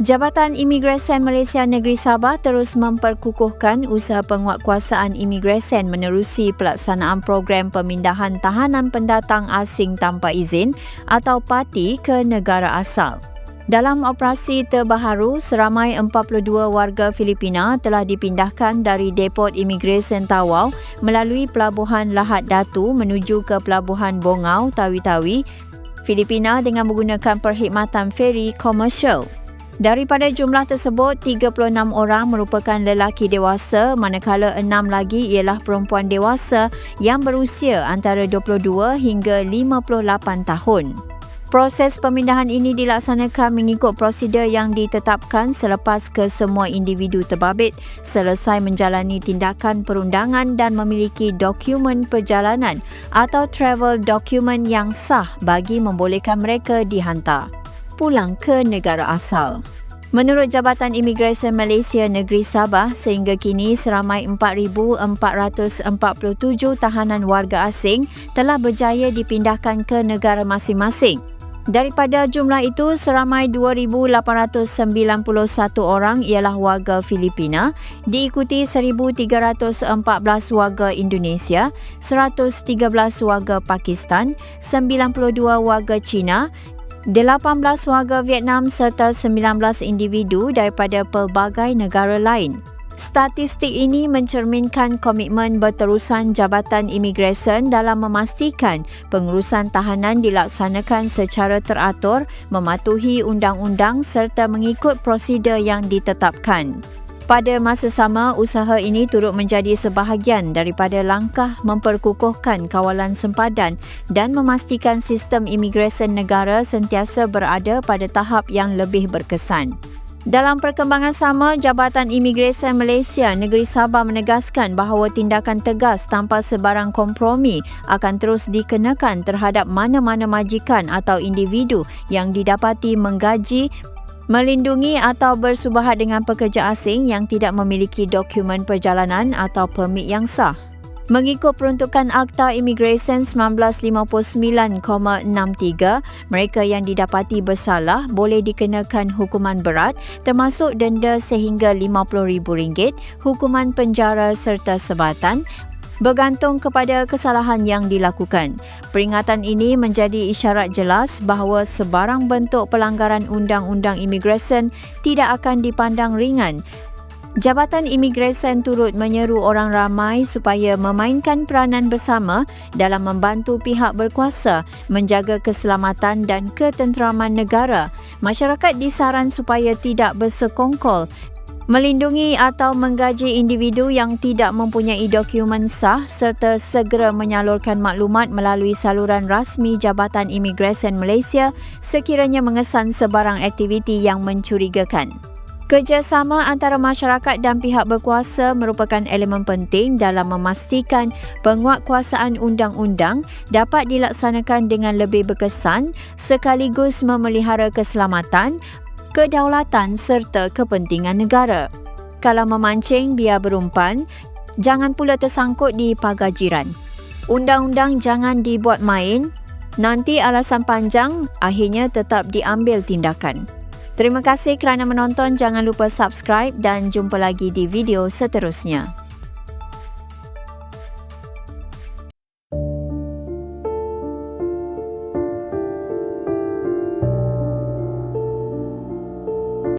Jabatan Imigresen Malaysia Negeri Sabah terus memperkukuhkan usaha penguatkuasaan imigresen menerusi pelaksanaan program pemindahan tahanan pendatang asing tanpa izin atau PATI ke negara asal. Dalam operasi terbaru, seramai 42 warga Filipina telah dipindahkan dari Depot Imigresen Tawau melalui Pelabuhan Lahad Datu menuju ke Pelabuhan Bongau, Tawi-Tawi, Filipina dengan menggunakan perkhidmatan feri komersial. Daripada jumlah tersebut, 36 orang merupakan lelaki dewasa manakala 6 lagi ialah perempuan dewasa yang berusia antara 22 hingga 58 tahun. Proses pemindahan ini dilaksanakan mengikut prosedur yang ditetapkan selepas kesemua individu terbabit selesai menjalani tindakan perundangan dan memiliki dokumen perjalanan atau travel document yang sah bagi membolehkan mereka dihantar pulang ke negara asal. Menurut Jabatan Imigresen Malaysia Negeri Sabah, sehingga kini seramai 4,447 tahanan warga asing telah berjaya dipindahkan ke negara masing-masing. Daripada jumlah itu, seramai 2,891 orang ialah warga Filipina, diikuti 1,314 warga Indonesia, 113 warga Pakistan, 92 warga China, 18 warga Vietnam serta 19 individu daripada pelbagai negara lain. Statistik ini mencerminkan komitmen berterusan Jabatan Imigresen dalam memastikan pengurusan tahanan dilaksanakan secara teratur, mematuhi undang-undang serta mengikut prosedur yang ditetapkan. Pada masa sama, usaha ini turut menjadi sebahagian daripada langkah memperkukuhkan kawalan sempadan dan memastikan sistem imigresen negara sentiasa berada pada tahap yang lebih berkesan. Dalam perkembangan sama, Jabatan Imigresen Malaysia Negeri Sabah menegaskan bahawa tindakan tegas tanpa sebarang kompromi akan terus dikenakan terhadap mana-mana majikan atau individu yang didapati menggaji, melindungi atau bersubahat dengan pekerja asing yang tidak memiliki dokumen perjalanan atau permit yang sah. Mengikut peruntukan Akta Imigresen 1959,63, mereka yang didapati bersalah boleh dikenakan hukuman berat termasuk denda sehingga RM50,000, hukuman penjara serta sebatan, bergantung kepada kesalahan yang dilakukan. Peringatan ini menjadi isyarat jelas bahawa sebarang bentuk pelanggaran undang-undang imigresen tidak akan dipandang ringan. Jabatan Imigresen turut menyeru orang ramai supaya memainkan peranan bersama dalam membantu pihak berkuasa menjaga keselamatan dan ketenteraman negara. Masyarakat disaran supaya tidak bersekongkol, melindungi atau menggaji individu yang tidak mempunyai dokumen sah serta segera menyalurkan maklumat melalui saluran rasmi Jabatan Imigresen Malaysia sekiranya mengesan sebarang aktiviti yang mencurigakan. Kerjasama antara masyarakat dan pihak berkuasa merupakan elemen penting dalam memastikan penguatkuasaan undang-undang dapat dilaksanakan dengan lebih berkesan sekaligus memelihara keselamatan, kedaulatan serta kepentingan negara. Kalau memancing, biar berumpan, jangan pula tersangkut di pagar jiran. Undang-undang jangan dibuat main, nanti alasan panjang, akhirnya tetap diambil tindakan. Terima kasih kerana menonton, jangan lupa subscribe dan jumpa lagi di video seterusnya.